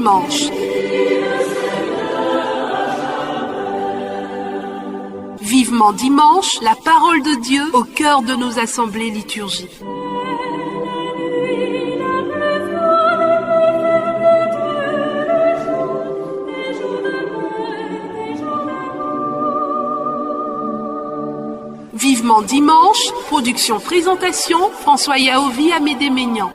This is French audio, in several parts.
dimanche. Vivement dimanche, la parole de Dieu au cœur de nos assemblées liturgiques. Vivement dimanche, production-présentation, François Yaovi, Amédée Maignan.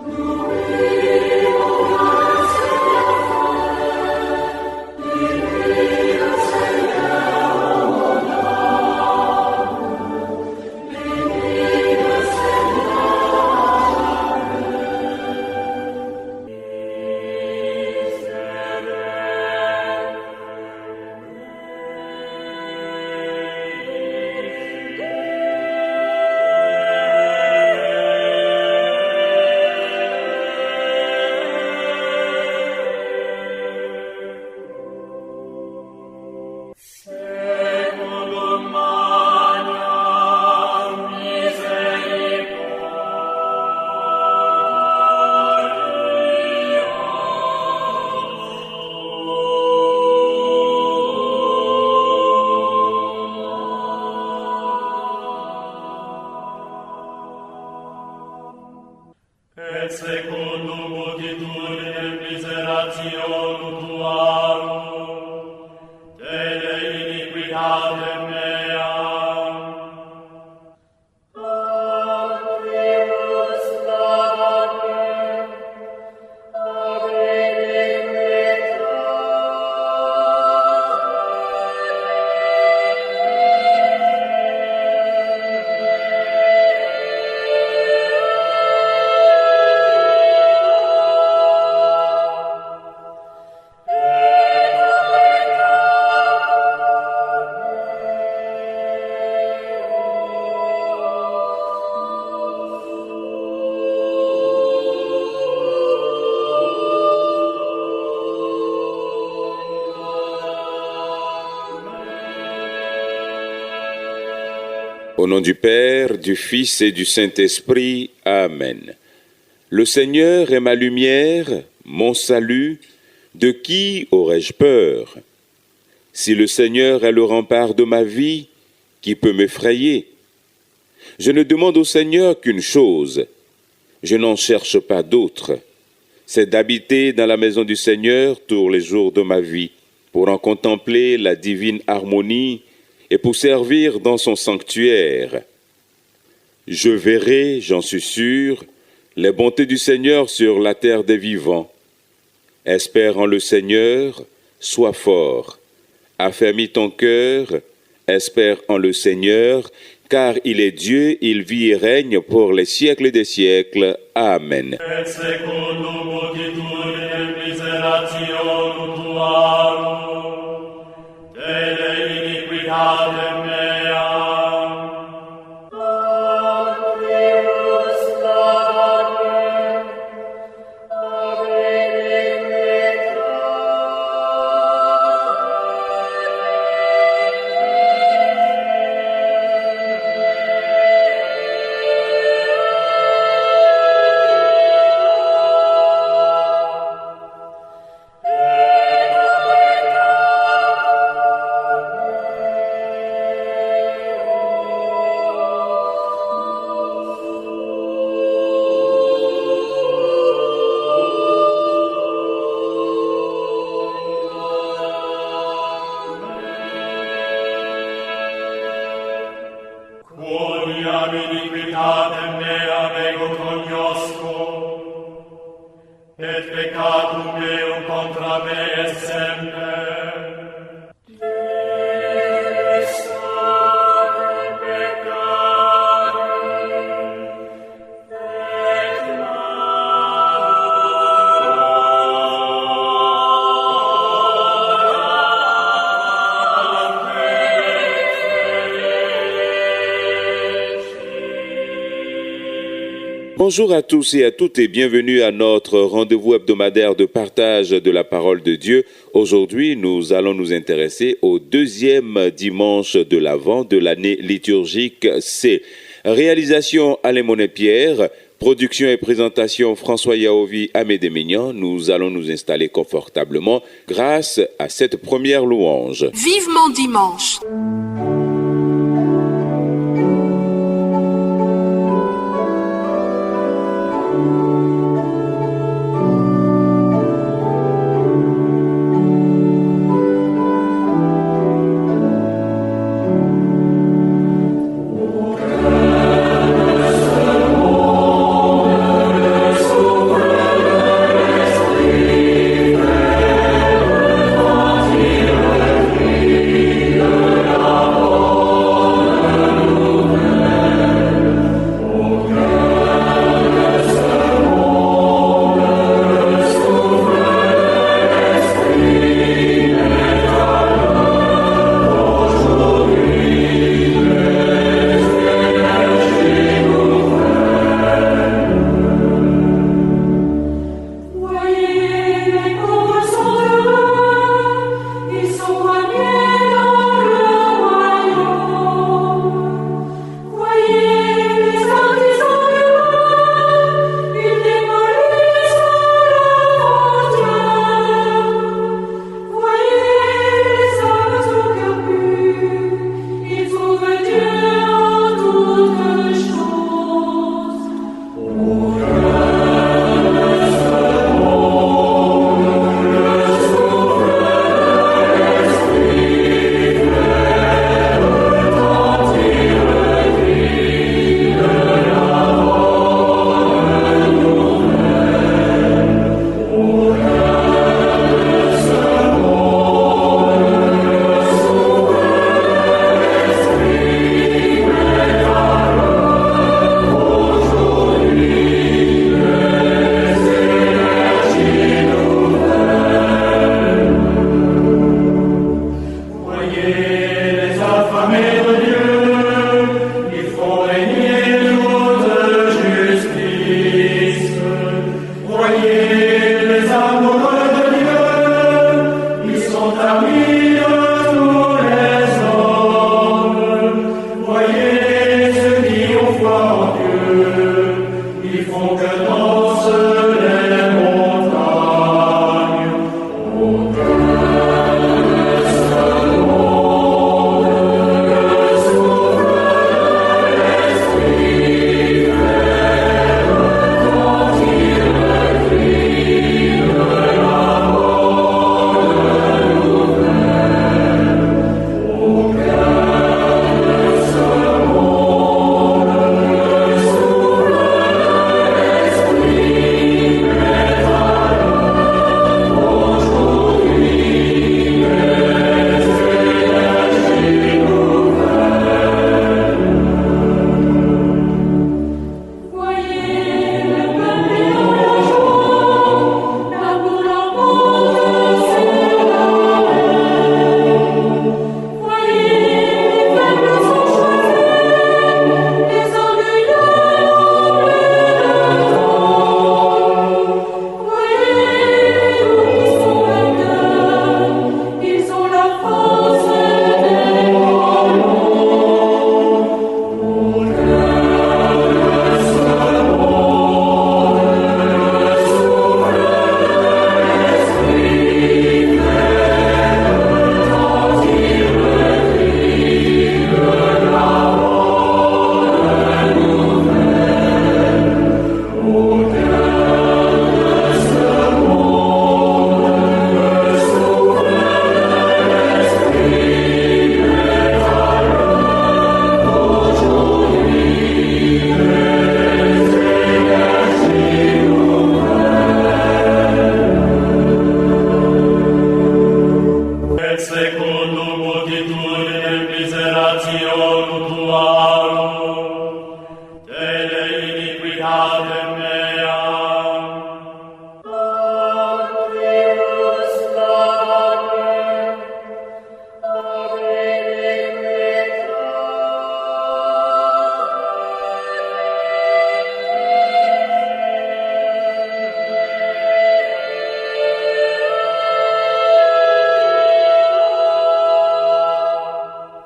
Et secundum multitudinem miserationum tuarum, tene iniquitatem meam. Aprimus lavatem, Au nom du Père, du Fils et du Saint-Esprit. Amen. Le Seigneur est ma lumière, mon salut. De qui aurais-je peur? Si le Seigneur est le rempart de ma vie, qui peut m'effrayer? Je ne demande au Seigneur qu'une chose, je n'en cherche pas d'autre, c'est d'habiter dans la maison du Seigneur tous les jours de ma vie, pour en contempler la divine harmonie et pour servir dans son sanctuaire. Je verrai, j'en suis sûr, les bontés du Seigneur sur la terre des vivants. Espère en le Seigneur, sois fort. Affermis ton cœur, espère en le Seigneur, car il est Dieu, il vit et règne pour les siècles des siècles. Amen. Et secundum multitudinem miserationum tuarum, tene iniquitatem meam. Aprimus lavatem, quoniam iniquitatem meam ego cognosco, et peccatum meum contra me est semper. Bonjour à tous et à toutes et bienvenue à notre rendez-vous hebdomadaire de partage de la parole de Dieu. Aujourd'hui, nous allons nous intéresser au deuxième dimanche de l'Avent de l'année liturgique C. Réalisation Alain Monet-Pierre, Production et présentation François Yaovi, Amédée Mignan. Nous allons nous installer confortablement grâce à cette première louange. Vivement dimanche.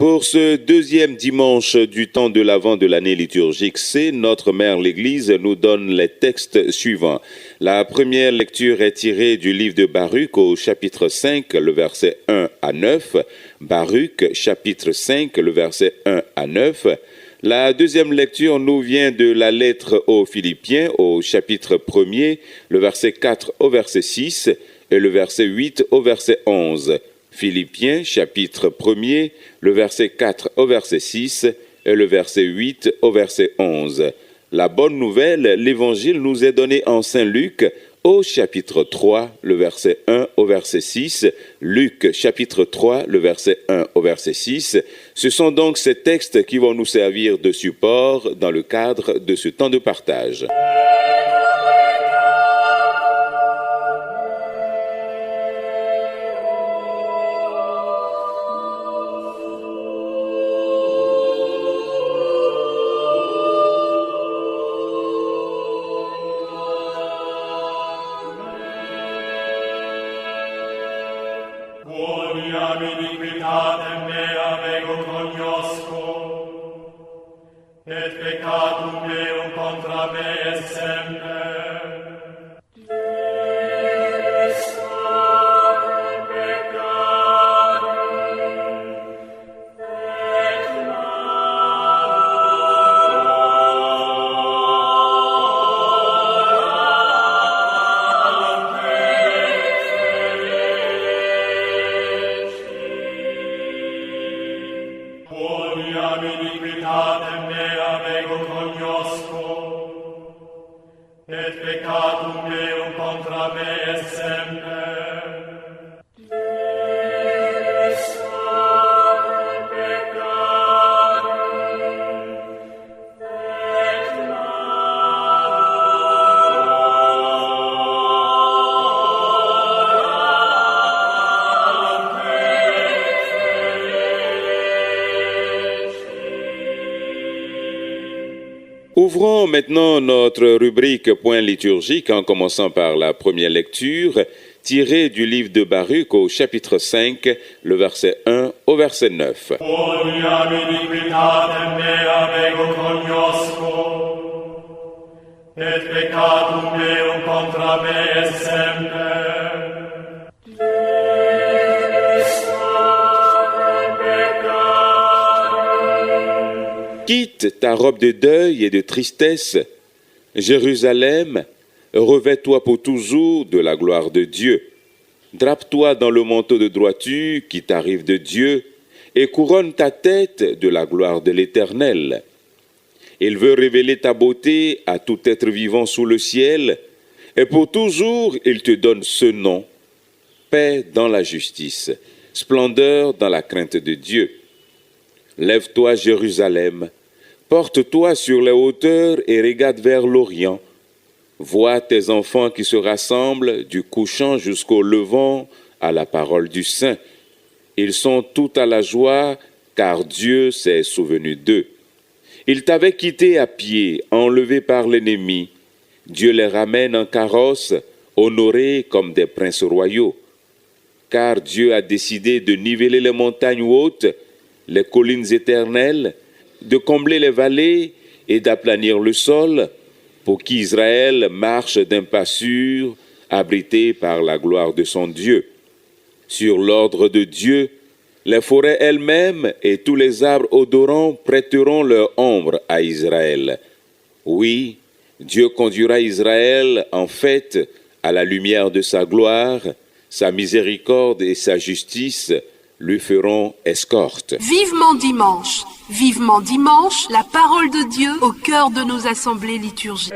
Pour ce deuxième dimanche du temps de l'Avent de l'année liturgique C, notre Mère l'Église nous donne les textes suivants. La première lecture est tirée du livre de Baruch au chapitre 5, le verset 1 à 9. Baruch, chapitre 5, le verset 1 à 9. La deuxième lecture nous vient de la lettre aux Philippiens au chapitre 1er, le verset 4 au verset 6 et le verset 8 au verset 11. Philippiens, chapitre 1er, le verset 4 au verset 6 et le verset 8 au verset 11. La bonne nouvelle, l'évangile nous est donné en Saint Luc au chapitre 3, le verset 1 au verset 6. Luc, chapitre 3, le verset 1 au verset 6. Ce sont donc ces textes qui vont nous servir de support dans le cadre de ce temps de partage. Quoniam iniquitatem mea ego cognosco, et peccatum meum contra me est semper. Quoniam iniquitatem mea ego cognosco, et peccatum meum contra me est semper. Ouvrons maintenant notre rubrique Point liturgique en commençant par la première lecture tirée du livre de Baruch au chapitre 5, le verset 1 au verset 9. Quoniam iniquitatem mea ego cognosco, et peccatum meum contra me est semper. Quitte ta robe de deuil et de tristesse, Jérusalem, revêt-toi pour toujours de la gloire de Dieu. Drape-toi dans le manteau de droiture qui t'arrive de Dieu et couronne ta tête de la gloire de l'Éternel. Il veut révéler ta beauté à tout être vivant sous le ciel et pour toujours il te donne ce nom, paix dans la justice, splendeur dans la crainte de Dieu. Lève-toi, Jérusalem, porte-toi sur les hauteurs et regarde vers l'Orient. Vois tes enfants qui se rassemblent du couchant jusqu'au levant à la parole du Saint. Ils sont tout à la joie, car Dieu s'est souvenu d'eux. Ils t'avaient quitté à pied, enlevés par l'ennemi. Dieu les ramène en carrosse, honorés comme des princes royaux. Car Dieu a décidé de niveler les montagnes hautes, les collines éternelles, de combler les vallées et d'aplanir le sol, pour qu'Israël marche d'un pas sûr, abrité par la gloire de son Dieu. Sur l'ordre de Dieu, les forêts elles-mêmes et tous les arbres odorants prêteront leur ombre à Israël. Oui, Dieu conduira Israël en fête à la lumière de sa gloire, sa miséricorde et sa justice lui feront escorte. Vivement dimanche, la parole de Dieu au cœur de nos assemblées liturgiques.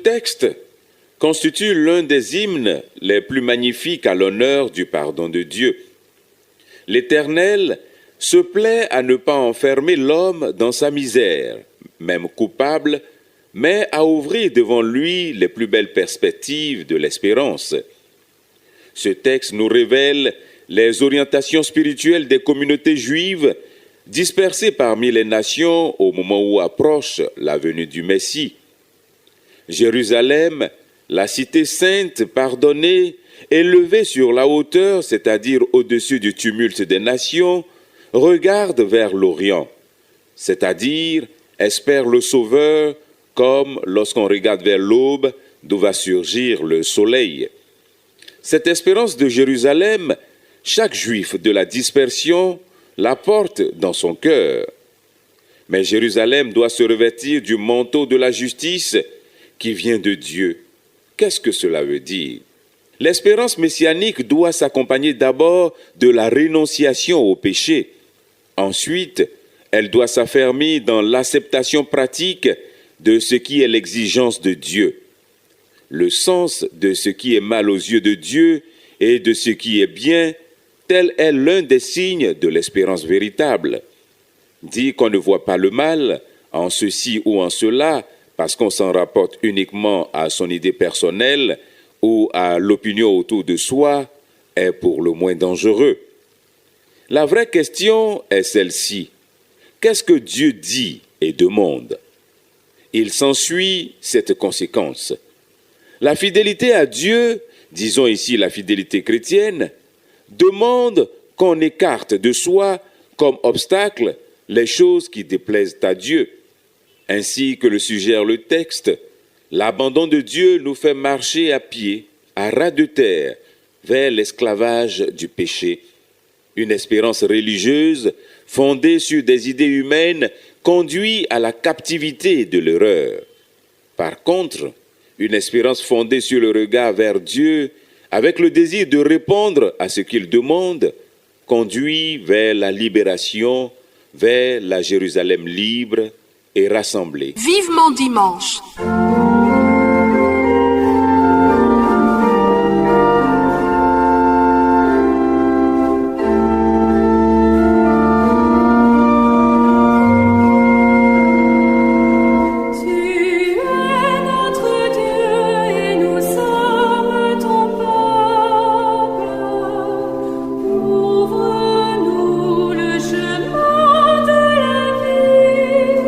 texte constitue l'un des hymnes les plus magnifiques à l'honneur du pardon de Dieu. L'Éternel se plaît à ne pas enfermer l'homme dans sa misère, même coupable, mais à ouvrir devant lui les plus belles perspectives de l'espérance. Ce texte nous révèle les orientations spirituelles des communautés juives dispersées parmi les nations au moment où approche la venue du Messie. Jérusalem, la cité sainte pardonnée, élevée sur la hauteur, c'est-à-dire au-dessus du tumulte des nations, regarde vers l'Orient, c'est-à-dire espère le Sauveur, comme lorsqu'on regarde vers l'aube d'où va surgir le soleil. Cette espérance de Jérusalem, chaque juif de la dispersion la porte dans son cœur. Mais Jérusalem doit se revêtir du manteau de la justice qui vient de Dieu. Qu'est-ce que cela veut dire? L'espérance messianique doit s'accompagner d'abord de la rénonciation au péché. Ensuite, elle doit s'affermir dans l'acceptation pratique de ce qui est l'exigence de Dieu. Le sens de ce qui est mal aux yeux de Dieu et de ce qui est bien, tel est l'un des signes de l'espérance véritable. Dire qu'on ne voit pas le mal en ceci ou en cela, parce qu'on s'en rapporte uniquement à son idée personnelle ou à l'opinion autour de soi, est pour le moins dangereux. La vraie question est celle-ci. Qu'est-ce que Dieu dit et demande? Il s'ensuit cette conséquence. La fidélité à Dieu, disons ici la fidélité chrétienne, demande qu'on écarte de soi comme obstacle les choses qui déplaisent à Dieu. Ainsi que le suggère le texte, l'abandon de Dieu nous fait marcher à pied, à ras de terre, vers l'esclavage du péché. Une espérance religieuse fondée sur des idées humaines conduit à la captivité de l'erreur. Par contre, une espérance fondée sur le regard vers Dieu, avec le désir de répondre à ce qu'il demande, conduit vers la libération, vers la Jérusalem libre et rassemblée. Vivement dimanche. Ouvre-nous le chemin de la vie.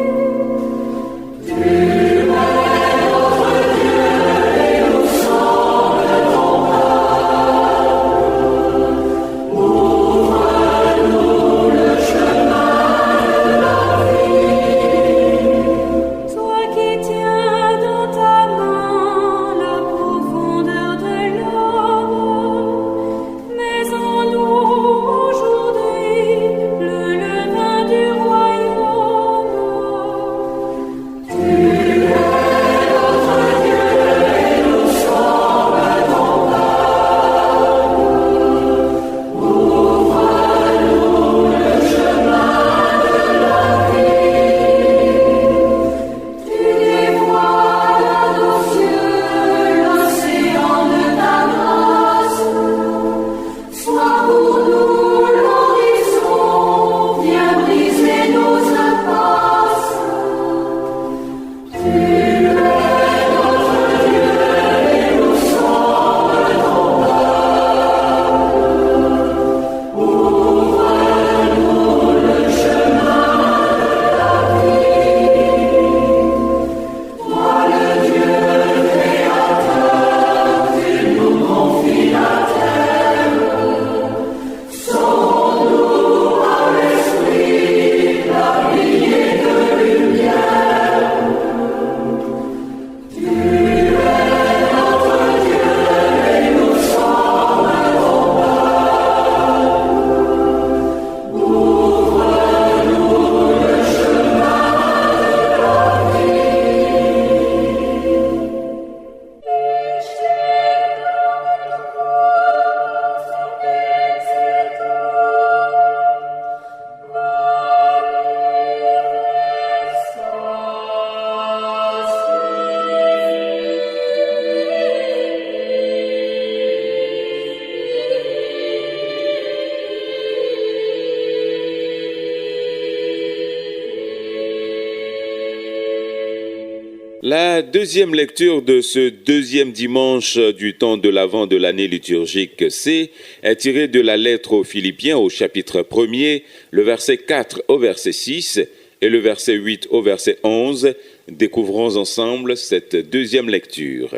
La deuxième lecture de ce deuxième dimanche du temps de l'Avent de l'année liturgique C est tirée de la lettre aux Philippiens au chapitre 1er, le verset 4 au verset 6 et le verset 8 au verset 11. Découvrons ensemble cette deuxième lecture.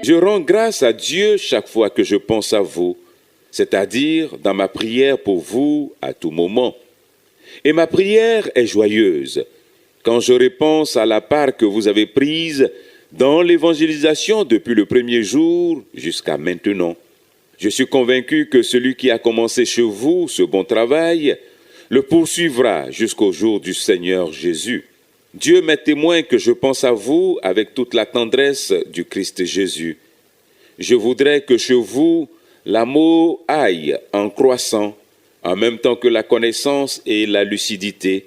Je rends grâce à Dieu chaque fois que je pense à vous, c'est-à-dire dans ma prière pour vous à tout moment. Et ma prière est joyeuse quand je repense à la part que vous avez prise dans l'évangélisation depuis le premier jour jusqu'à maintenant. Je suis convaincu que celui qui a commencé chez vous ce bon travail le poursuivra jusqu'au jour du Seigneur Jésus. Dieu m'est témoin que je pense à vous avec toute la tendresse du Christ Jésus. Je voudrais que chez vous, l'amour aille en croissant, en même temps que la connaissance et la lucidité.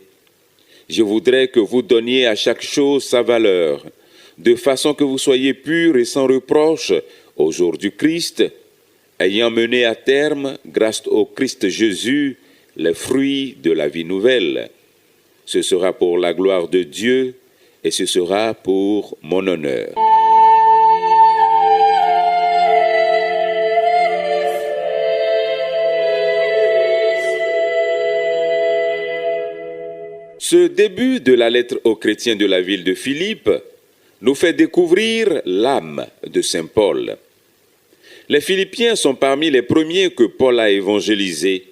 Je voudrais que vous donniez à chaque chose sa valeur, de façon que vous soyez purs et sans reproche au jour du Christ, ayant mené à terme, grâce au Christ Jésus, les fruits de la vie nouvelle. Ce sera pour la gloire de Dieu et ce sera pour mon honneur. Ce début de la lettre aux chrétiens de la ville de Philippe nous fait découvrir l'âme de saint Paul. Les Philippiens sont parmi les premiers que Paul a évangélisés.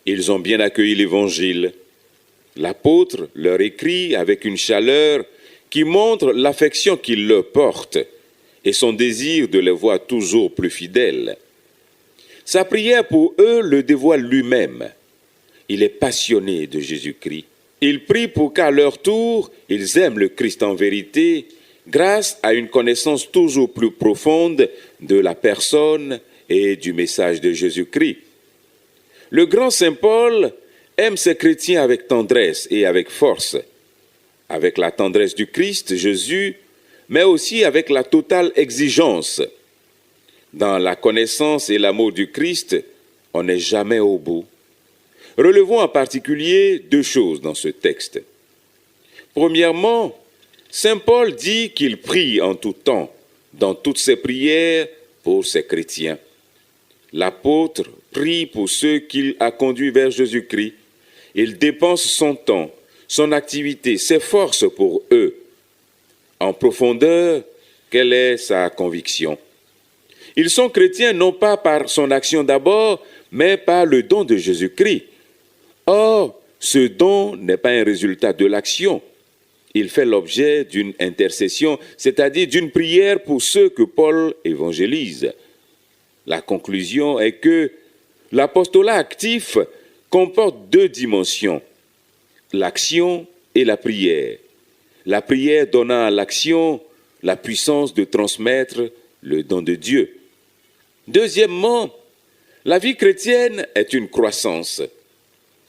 Ils ont bien accueilli l'évangile. L'apôtre leur écrit avec une chaleur qui montre l'affection qu'il leur porte et son désir de les voir toujours plus fidèles. Sa prière pour eux le dévoile lui-même. Il est passionné de Jésus-Christ. Il prie pour qu'à leur tour, ils aiment le Christ en vérité, grâce à une connaissance toujours plus profonde de la personne et du message de Jésus-Christ. Le grand saint Paul aime ses chrétiens avec tendresse et avec force, avec la tendresse du Christ Jésus, mais aussi avec la totale exigence. Dans la connaissance et l'amour du Christ, on n'est jamais au bout. Relevons en particulier deux choses dans ce texte. Premièrement, saint Paul dit qu'il prie en tout temps, dans toutes ses prières, pour ses chrétiens. L'apôtre prie pour ceux qu'il a conduits vers Jésus-Christ. Il dépense son temps, son activité, ses forces pour eux. En profondeur, quelle est sa conviction? Ils sont chrétiens non pas par son action d'abord, mais par le don de Jésus-Christ. Or, ce don n'est pas un résultat de l'action. Il fait l'objet d'une intercession, c'est-à-dire d'une prière pour ceux que Paul évangélise. La conclusion est que l'apostolat actif comporte deux dimensions, l'action et la prière. La prière donnant à l'action la puissance de transmettre le don de Dieu. Deuxièmement, la vie chrétienne est une croissance.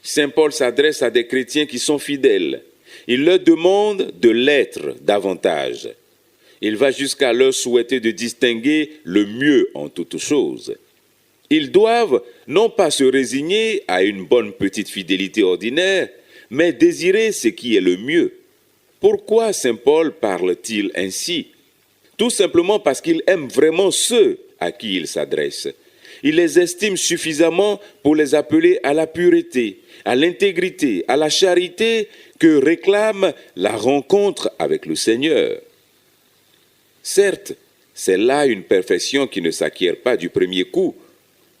Saint Paul s'adresse à des chrétiens qui sont fidèles. Il leur demande de l'être davantage. Il va jusqu'à leur souhaiter de distinguer le mieux en toutes choses. Ils doivent non pas se résigner à une bonne petite fidélité ordinaire, mais désirer ce qui est le mieux. Pourquoi saint Paul parle-t-il ainsi? Tout simplement parce qu'il aime vraiment ceux à qui il s'adresse. Il les estime suffisamment pour les appeler à la pureté, à l'intégrité, à la charité que réclame la rencontre avec le Seigneur. Certes, c'est là une perfection qui ne s'acquiert pas du premier coup,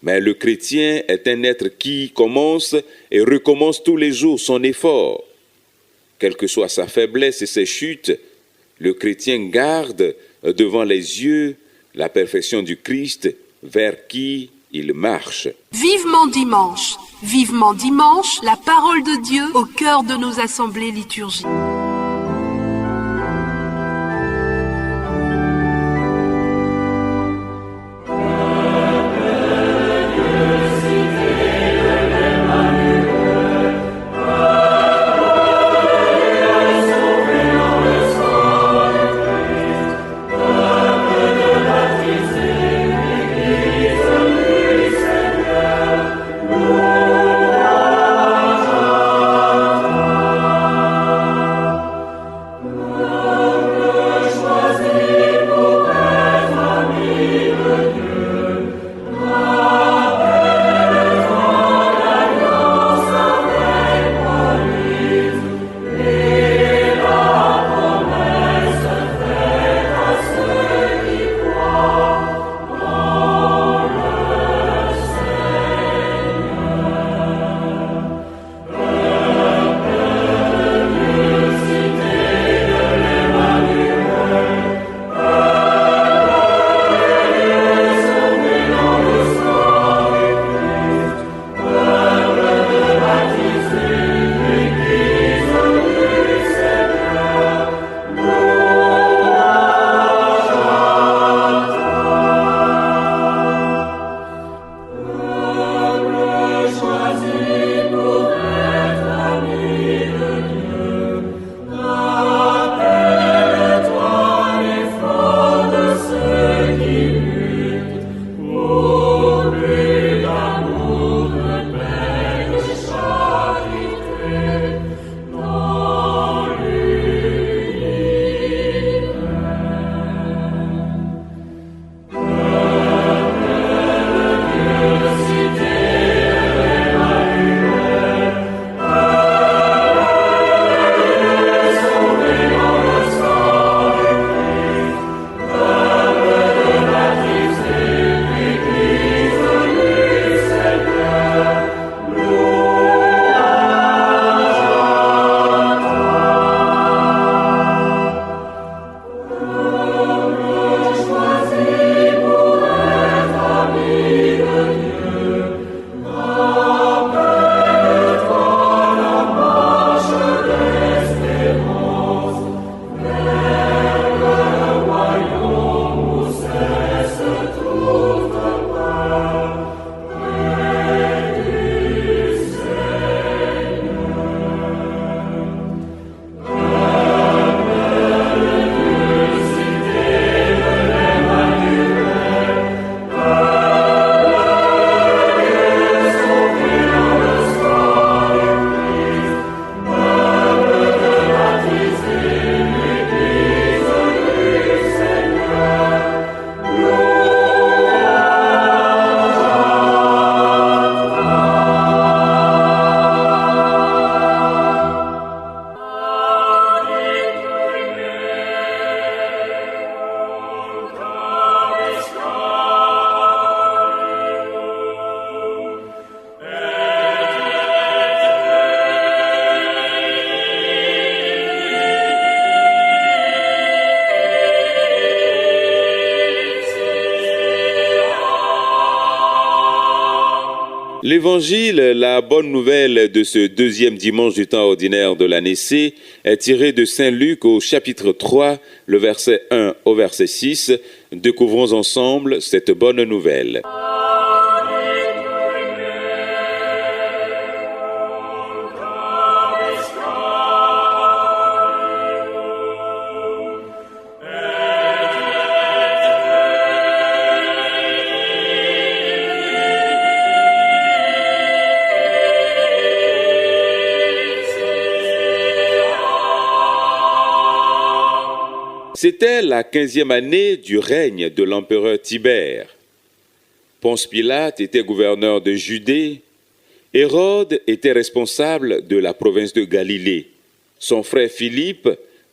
mais le chrétien est un être qui commence et recommence tous les jours son effort. Quelle que soit sa faiblesse et ses chutes, le chrétien garde devant les yeux la perfection du Christ vers qui il marche. Vivement dimanche, la parole de Dieu au cœur de nos assemblées liturgiques. L'évangile, la bonne nouvelle de ce deuxième dimanche du temps ordinaire de l'année C, est tiré de Saint Luc au chapitre 3, le verset 1 au verset 6. Découvrons ensemble cette bonne nouvelle. C'était la 15e année du règne de l'empereur Tibère. Ponce Pilate était gouverneur de Judée. Hérode était responsable de la province de Galilée. Son frère Philippe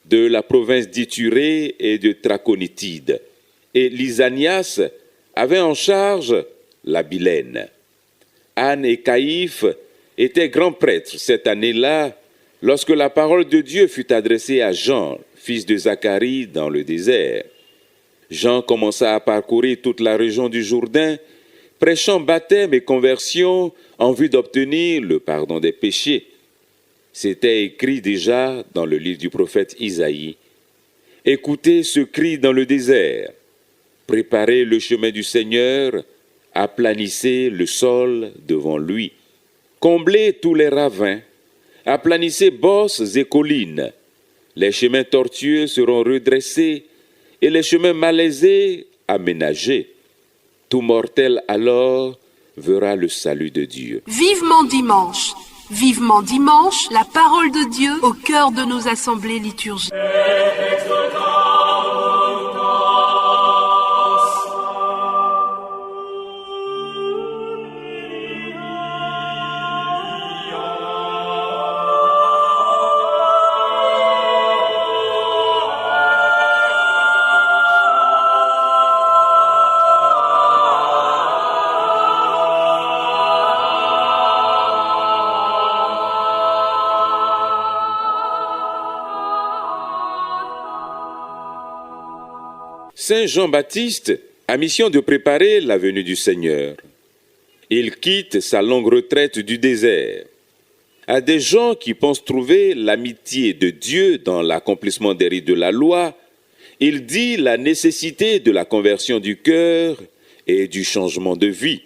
de la province d'Ithurée et de Trachonitide. Et Lysanias avait en charge la Bilène. Anne et Caïphe étaient grands prêtres cette année-là, lorsque la parole de Dieu fut adressée à Jean, fils de Zacharie, dans le désert. Jean commença à parcourir toute la région du Jourdain, prêchant baptême et conversion en vue d'obtenir le pardon des péchés. C'était écrit déjà dans le livre du prophète Isaïe. Écoutez ce cri dans le désert. Préparez le chemin du Seigneur, aplanissez le sol devant lui. Comblez tous les ravins, aplanissez bosses et collines. Les chemins tortueux seront redressés et les chemins malaisés aménagés. Tout mortel alors verra le salut de Dieu. Vivement dimanche, la parole de Dieu au cœur de nos assemblées liturgiques. Saint Jean-Baptiste a mission de préparer la venue du Seigneur. Il quitte sa longue retraite du désert. À des gens qui pensent trouver l'amitié de Dieu dans l'accomplissement des rites de la loi, il dit la nécessité de la conversion du cœur et du changement de vie.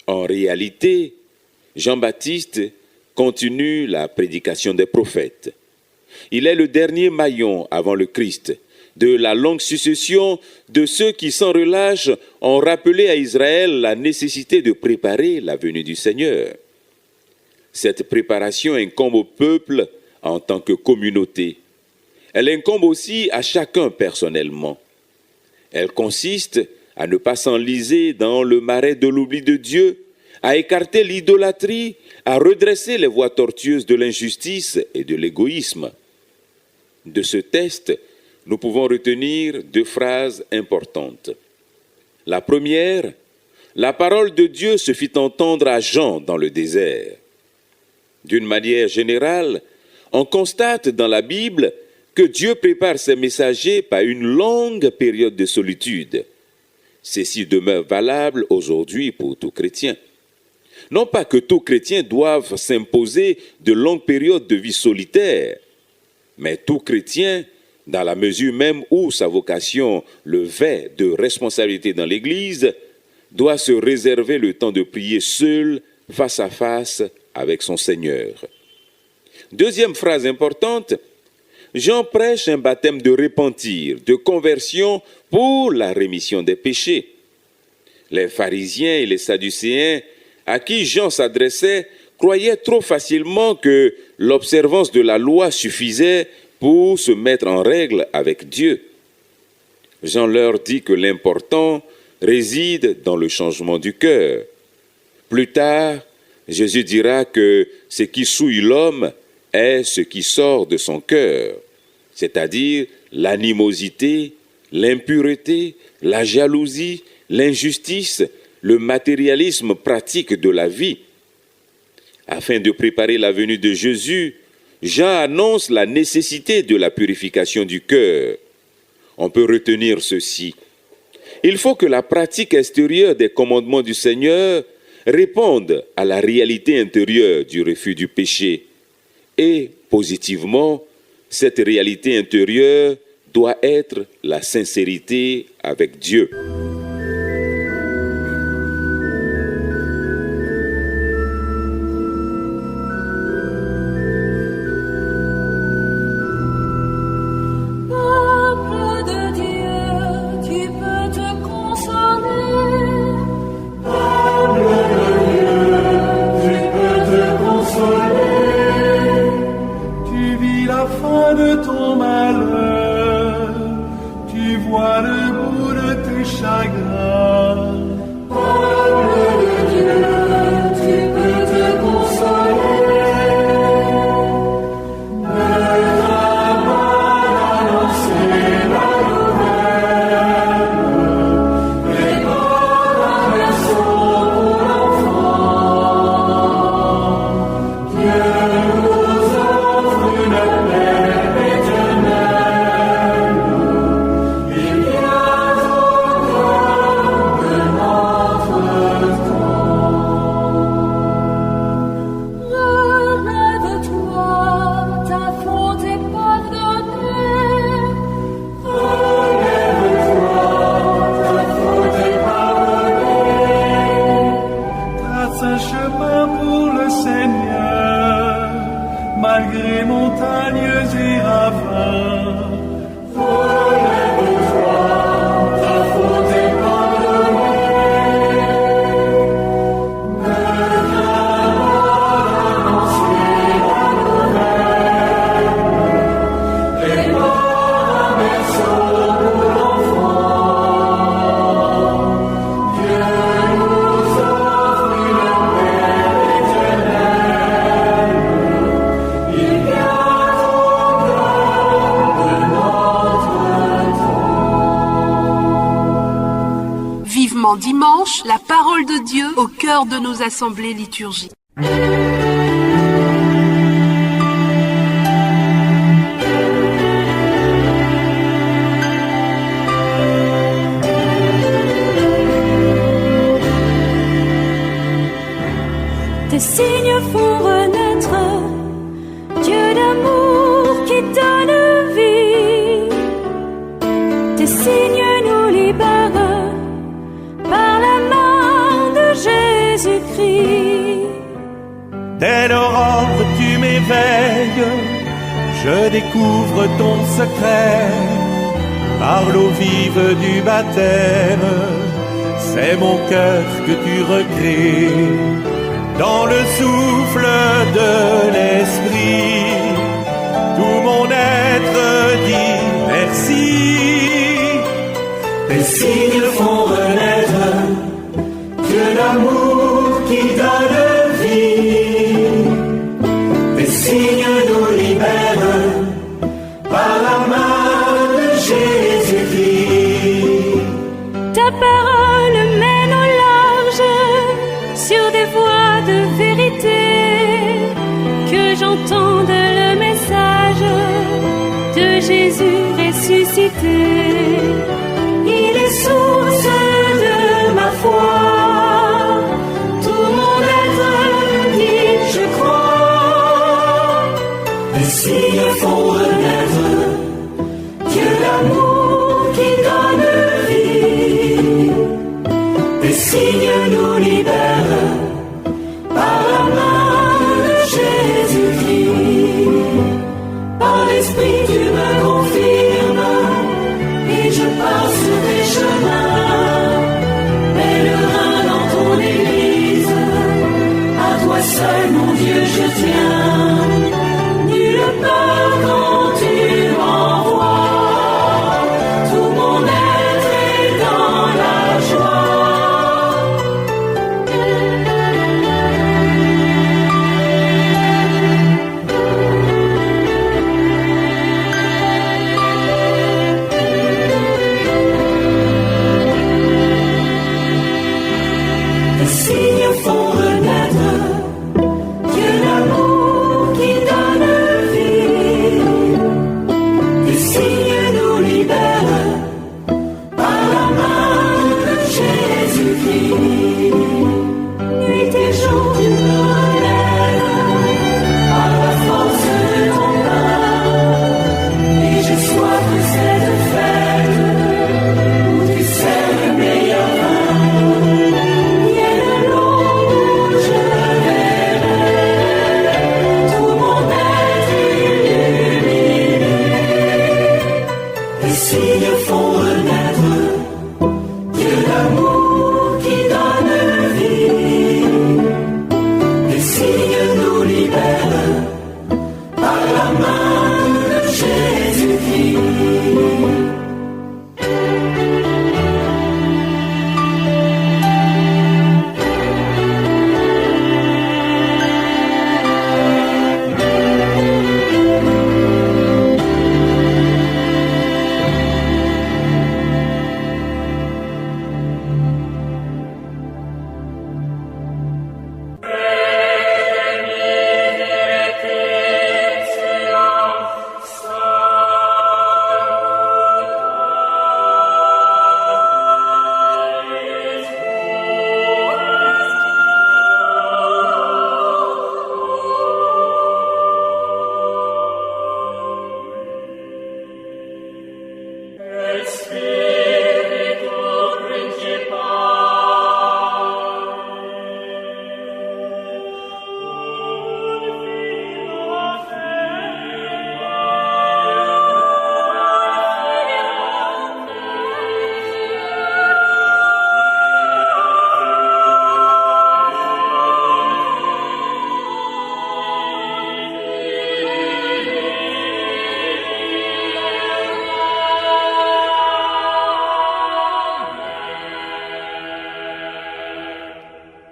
En réalité, Jean-Baptiste continue la prédication des prophètes. Il est le dernier maillon avant le Christ de la longue succession de ceux qui, sans relâche, ont rappelé à Israël la nécessité de préparer la venue du Seigneur. Cette préparation incombe au peuple en tant que communauté. Elle incombe aussi à chacun personnellement. Elle consiste à ne pas s'enliser dans le marais de l'oubli de Dieu, à écarter l'idolâtrie, à redresser les voies tortueuses de l'injustice et de l'égoïsme. De ce texte, nous pouvons retenir deux phrases importantes. La première, la parole de Dieu se fit entendre à Jean dans le désert. D'une manière générale, on constate dans la Bible que Dieu prépare ses messagers par une longue période de solitude. Ceci demeure valable aujourd'hui pour tout chrétien. Non pas que tout chrétien doive s'imposer de longues périodes de vie solitaire, mais tout chrétien, dans la mesure même où sa vocation le vêt de responsabilité dans l'Église, doit se réserver le temps de prier seul, face à face, avec son Seigneur. Deuxième phrase importante, Jean prêche un baptême de repentir, de conversion pour la rémission des péchés. Les pharisiens et les sadducéens à qui Jean s'adressait croyaient trop facilement que l'observance de la loi suffisait pour se mettre en règle avec Dieu. Jean leur dit que l'important réside dans le changement du cœur. Plus tard, Jésus dira que ce qui souille l'homme est ce qui sort de son cœur, c'est-à-dire l'animosité, l'impureté, la jalousie, l'injustice, le matérialisme pratique de la vie. Afin de préparer la venue de Jésus, Jean annonce la nécessité de la purification du cœur. On peut retenir ceci. Il faut que la pratique extérieure des commandements du Seigneur répondent à la réalité intérieure du refus du péché. Et, positivement, cette réalité intérieure doit être la sincérité avec Dieu. Dimanche, la parole de Dieu au cœur de nos assemblées liturgiques. Tes signes font renaître, Dieu d'amour qui donne vie. Tes signes nous libèrent par la main de Jésus-Christ. Dès l'aurore tu m'éveilles, je découvre ton secret. Par l'eau vive du baptême, c'est mon cœur que tu recrées. Dans le souffle de l'esprit, tout mon être dit merci. Tes signes font renaître, Dieu d'amour qui donne vie. Tes signes nous libèrent par la main de Jésus-Christ. Ta parole mène au large sur des voies de vérité. Que j'entende le message de Jésus ressuscité. Il est source de ma foi. Tout mon être dit je crois. Tes signes font renaître, Dieu d'amour qui donne vie. Tes signes nous libèrent par la main de Jésus-Christ. Par l'Esprit tu me confirmes et je pars sur tes chemins. Pèlerin dans ton église, à toi seul mon Dieu je tiens. Nulle peur quand tu m'envoies, tout mon être est dans la joie. Les signes font renaître, Dieu d'amour qui donne vie. Les signes nous libèrent par la main de Jésus-Christ. Nuit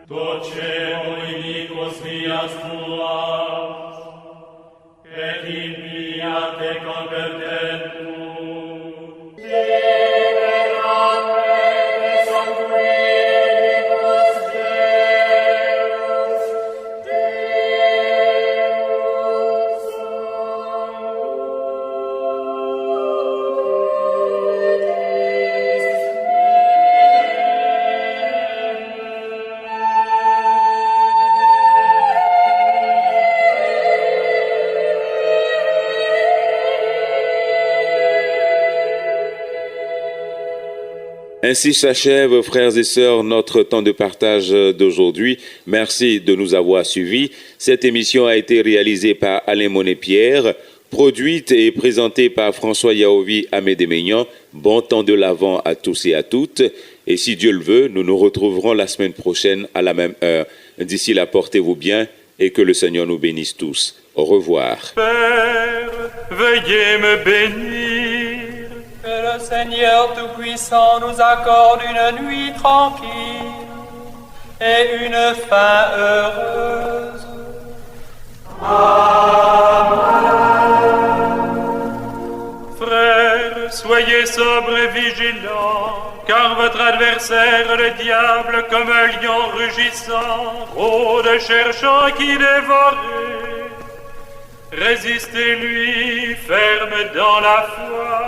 Docemo iniquos vias tuas, et impia te convertentur. Liberate sanguinibus Deus, Deus Ainsi s'achève, frères et sœurs, notre temps de partage d'aujourd'hui. Merci de nous avoir suivis. Cette émission a été réalisée par Alain Monet-Pierre, produite et présentée par François Yaovi Amédéménian. Bon temps de l'Avent à tous et à toutes. Et si Dieu le veut, nous nous retrouverons la semaine prochaine à la même heure. D'ici là, portez-vous bien et que le Seigneur nous bénisse tous. Au revoir. Père, veuillez me bénir. Que le Seigneur Tout-Puissant nous accorde une nuit tranquille et une fin heureuse. Frères, soyez sobres et vigilants, car votre adversaire, le diable, comme un lion rugissant, rôde cherchant qui dévorer. Résistez-lui, ferme dans la foi.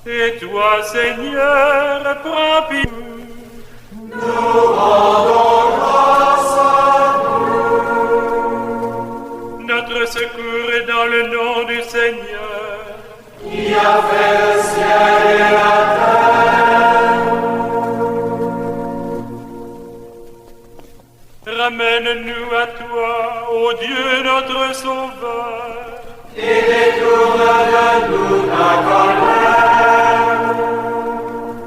Et toi, Seigneur, prends pitié. Nous rendons grâce à nous. Notre secours est dans le nom du Seigneur, qui a fait le ciel et la terre. Ramène-nous à toi, ô Dieu notre Sauveur, et détourne de nous ta colère.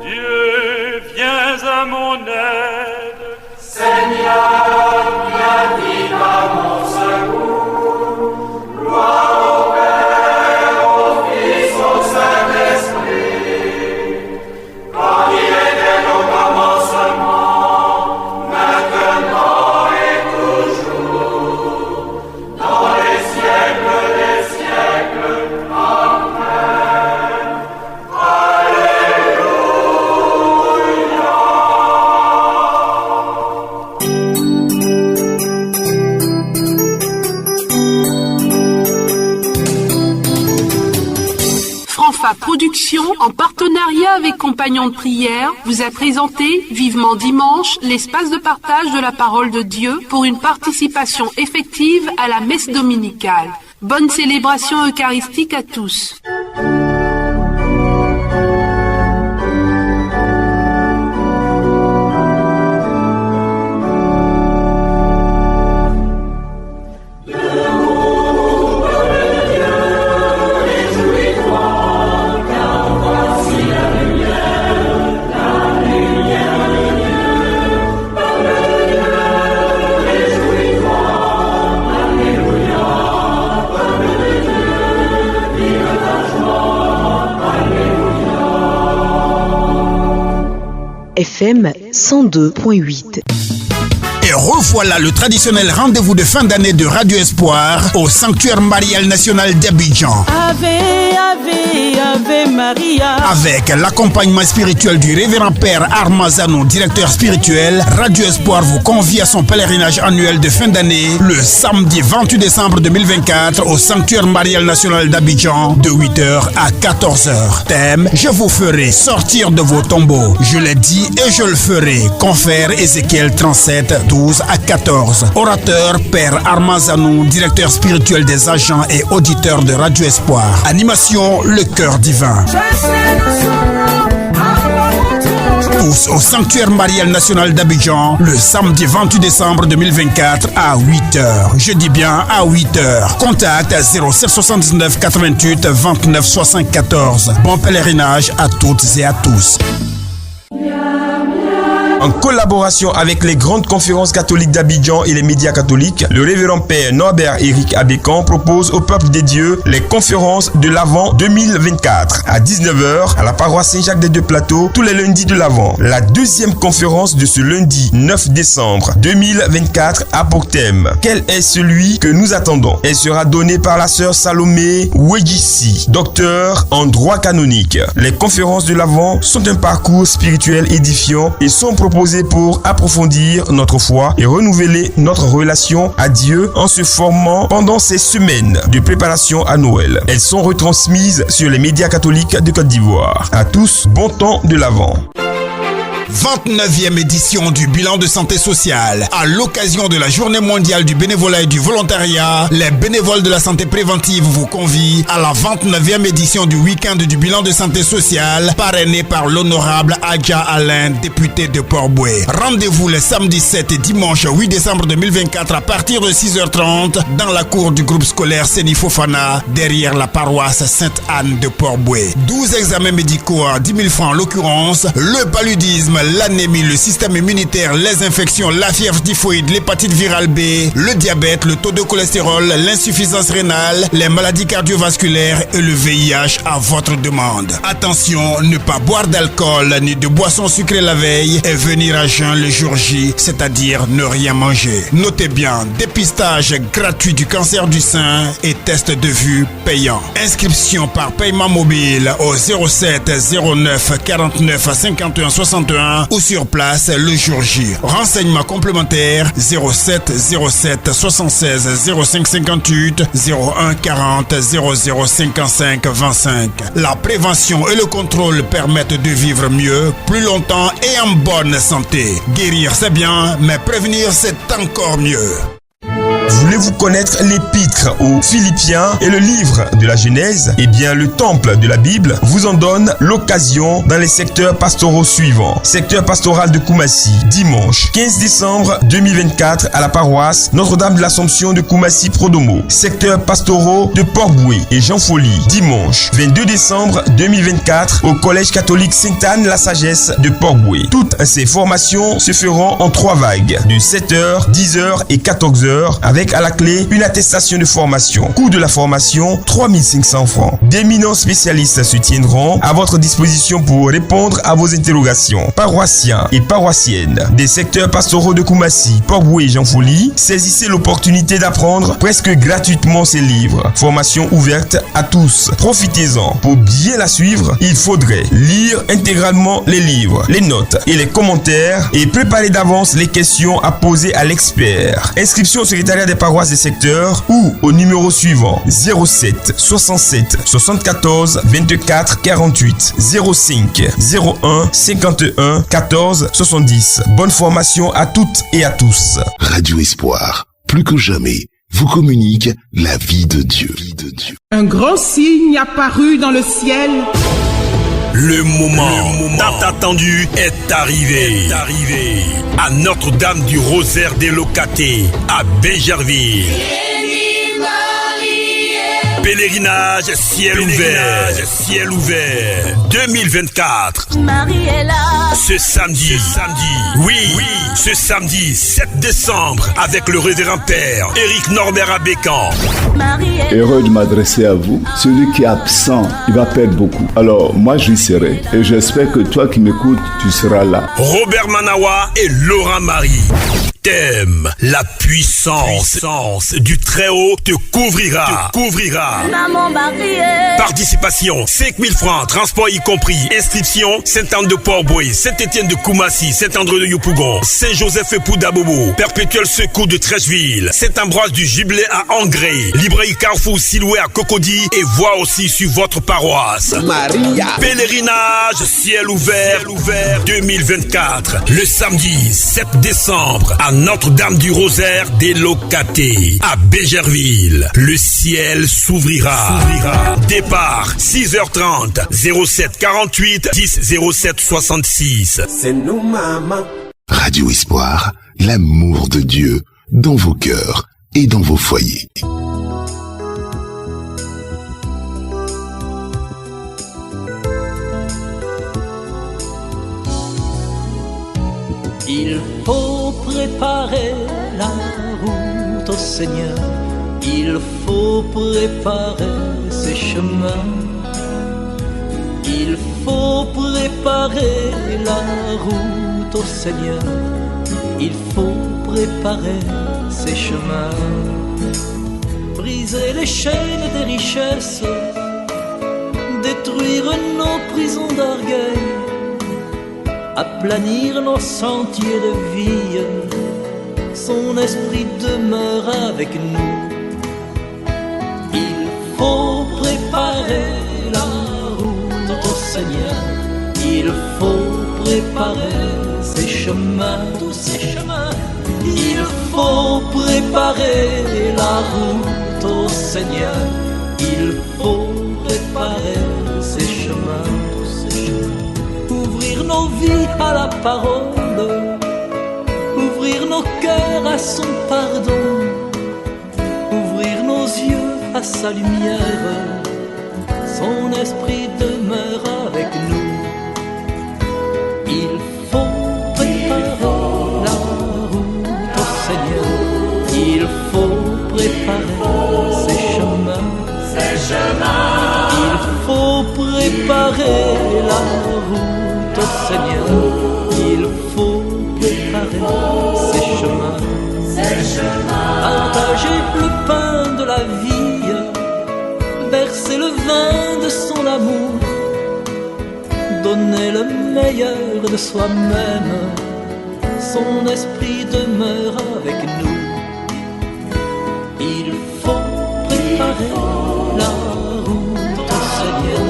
Dieu, viens à mon aide. Seigneur, viens vite à mon secours. Gloire au Père, au Fils, au Saint-Esprit, comme il était au commencement, maintenant et toujours, dans les siècles des siècles. Amen. Franfa Production, en partenariat avec Compagnons de prière, vous a présenté Vivement Dimanche, l'espace de partage de la parole de Dieu pour une participation effective à la messe dominicale. Bonne célébration eucharistique à tous. FM 102.8. Et revoilà le traditionnel rendez-vous de fin d'année de Radio Espoir au Sanctuaire Marial National d'Abidjan. Ave, Ave, Ave Maria. Avec l'accompagnement spirituel du révérend Père Armazano, directeur spirituel, Radio Espoir vous convie à son pèlerinage annuel de fin d'année le samedi 28 décembre 2024 au Sanctuaire Marial National d'Abidjan de 8h à 14h. Thème: je vous ferai sortir de vos tombeaux. Je l'ai dit et je le ferai. Confère Ézéchiel 37, 12 à 14. Orateur Père Armazanou, directeur spirituel des agents et auditeurs de Radio Espoir. Animation Le Cœur Divin. Tous au Sanctuaire Marial National d'Abidjan le samedi 28 décembre 2024 à 8h. Je dis bien à 8h. Contact 0779 88 29 74. Bon pèlerinage à toutes et à tous. Miam, miam. En collaboration avec les grandes conférences catholiques d'Abidjan et les médias catholiques, le révérend père Norbert Éric Abécan propose au peuple des dieux les conférences de l'Avent 2024 à 19h à la paroisse Saint-Jacques des Deux-Plateaux tous les lundis de l'Avent. La deuxième conférence de ce lundi 9 décembre 2024 a pour thème « Quel est celui que nous attendons ?» Elle sera donnée par la sœur Salomé Ouedjissi, docteur en droit canonique. Les conférences de l'Avent sont un parcours spirituel édifiant et sont proposées pour approfondir notre foi et renouveler notre relation à Dieu en se formant pendant ces semaines de préparation à Noël. Elles sont retransmises sur les médias catholiques de Côte d'Ivoire. À tous, bon temps de l'Avent. 29e édition du bilan de santé sociale. À l'occasion de la journée mondiale du bénévolat et du volontariat, les bénévoles de la santé préventive vous convient à la 29e édition du week-end du bilan de santé sociale, parrainé par l'honorable Adja Alain, député de Port-Boué. Rendez-vous les samedis 7 et dimanche 8 décembre 2024 à partir de 6h30 dans la cour du groupe scolaire Séni Fofana, derrière la paroisse Sainte-Anne de Port-Boué. 12 examens médicaux à 10 000 francs en l'occurrence, le paludisme, l'anémie, le système immunitaire, les infections, la fièvre typhoïde, l'hépatite virale B, le diabète, le taux de cholestérol, l'insuffisance rénale, les maladies cardiovasculaires et le VIH à votre demande. Attention, ne pas boire d'alcool ni de boissons sucrées la veille et venir à jeun le jour J, c'est-à-dire ne rien manger. Notez bien, dépistage gratuit du cancer du sein et test de vue payant. Inscription par paiement mobile au 07 09 49 51 61 ou sur place le jour J. Renseignements complémentaires 07 07 76 05 58 01 40 00 55 25. La prévention et le contrôle permettent de vivre mieux, plus longtemps et en bonne santé. Guérir c'est bien, mais prévenir c'est encore mieux. Voulez-vous connaître l'épître aux Philippiens et le livre de la Genèse? Eh bien, le temple de la Bible vous en donne l'occasion dans les secteurs pastoraux suivants. Secteur pastoral de Koumassi, dimanche 15 décembre 2024 à la paroisse Notre-Dame de l'Assomption de Koumassi Prodomo. Secteur pastoraux de Port-Boué et Jean Folly, dimanche 22 décembre 2024 au Collège catholique Sainte-Anne la Sagesse de Port-Boué. Toutes ces formations se feront en 3 vagues de 7h, 10h et 14h avec à la clé une attestation de formation. Coût de la formation 3 500 francs. D'éminents spécialistes se tiendront à votre disposition pour répondre à vos interrogations. Paroissiens et paroissiennes des secteurs pastoraux de Koumassi, Port-Boué et Jean Folly, saisissez l'opportunité d'apprendre presque gratuitement ces livres. Formation ouverte à tous. Profitez-en. Pour bien la suivre, il faudrait lire intégralement les livres, les notes et les commentaires et préparer d'avance les questions à poser à l'expert. Inscription au secrétariat des paroisses des secteurs ou au numéro suivant 07 67 74 24 48 05 01 51 14 70. Bonne formation à toutes et à tous. Radio Espoir, plus que jamais, vous communique la vie de Dieu. Un grand signe apparut dans le ciel. Le moment tant attendu est arrivé. À Notre-Dame du Rosaire des Locatés, à Bégerville. Pèlerinage ciel ouvert 2024. Marie est là. Ce samedi, ce samedi 7 décembre avec le révérend père Éric Norbert Abécan. Heureux de m'adresser à vous. Celui qui est absent, il va perdre beaucoup. Alors moi j'y serai et j'espère que toi qui m'écoutes, tu seras là. Robert Manawa et Laurent Marie. Thème, la puissance du Très-Haut te couvrira. Maman Marie. Participation 5 000 francs, transport y compris. Inscription Saint-Anne de Port-Boué, Saint-Étienne de Koumassi, Saint-André de Yopougon, Saint-Joseph et Poudabobo, Perpétuel Secours de Trècheville, Saint-Ambroise du Giblet à Angré, Librairie Carrefour Siloué à Cocody et voix aussi sur votre paroisse. Maria. Pèlerinage ciel ouvert 2024, le samedi 7 décembre à Notre-Dame du Rosaire des Locatés, à Bégerville. Le ciel s'ouvrira. Départ 6h30, 07 48 10 07 66. C'est nous, maman. Radio Espoir, l'amour de Dieu dans vos cœurs et dans vos foyers. faut préparer la route au Seigneur. Il faut préparer ses chemins. Il faut préparer la route au Seigneur. Il faut préparer ses chemins. Briser les chaînes des richesses, détruire nos prisons d'orgueil, aplanir nos sentiers de vie. Son esprit demeure avec nous. Il faut préparer la route au Seigneur. Il faut préparer ses chemins, tous ses chemins. Il faut préparer la route au Seigneur. Il faut préparer ses chemins, tous ses chemins. Ouvrir nos vies à la parole, ouvrir nos cœurs à son pardon, ouvrir nos yeux à sa lumière. Son esprit demeure avec nous. Il faut préparer la route au Seigneur. Il faut préparer ses chemins, ses chemins. Il faut préparer la route au Seigneur. Il faut préparer ses chemins, ses chemins. Partager le pain de la vie, verser le vin de son amour, donner le meilleur de soi-même. Son esprit demeure avec nous. Il faut préparer la route au Seigneur.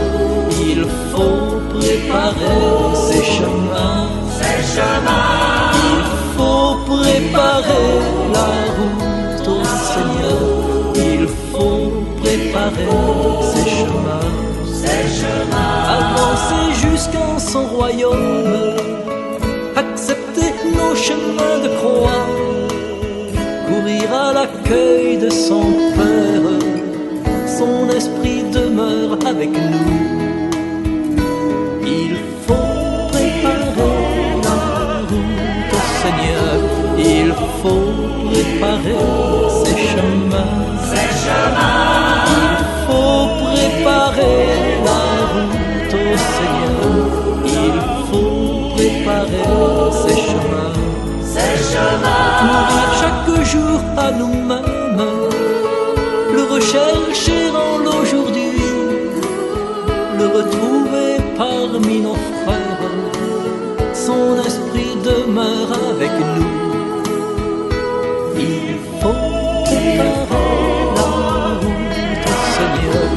Il faut préparer ses chemins, ses chemins. Il faut préparer la route au Seigneur. Il faut préparer ses chemins, ses chemins. Avancer jusqu'en son royaume, accepter nos chemins de croix, courir à l'accueil de son Père. Son esprit demeure avec nous. Il faut préparer la route au Seigneur. Il faut préparer ses chemins, ses chemins. Il faut préparer la route au Seigneur. Il faut préparer ses chemins, ses chemins. Mourir chaque jour à nous-mêmes, le rechercher en l'aujourd'hui, le retrouver parmi nos frères. Son esprit demeure avec nous. Il faut préparer la route au Seigneur.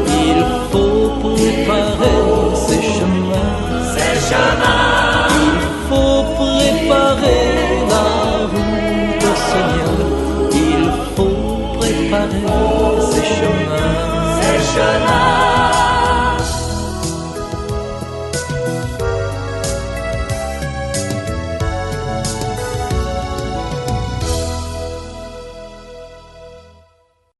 Il faut préparer ses chemins, ses chemins. Il faut préparer la route au Seigneur. Il faut préparer ses chemins, ses chemins.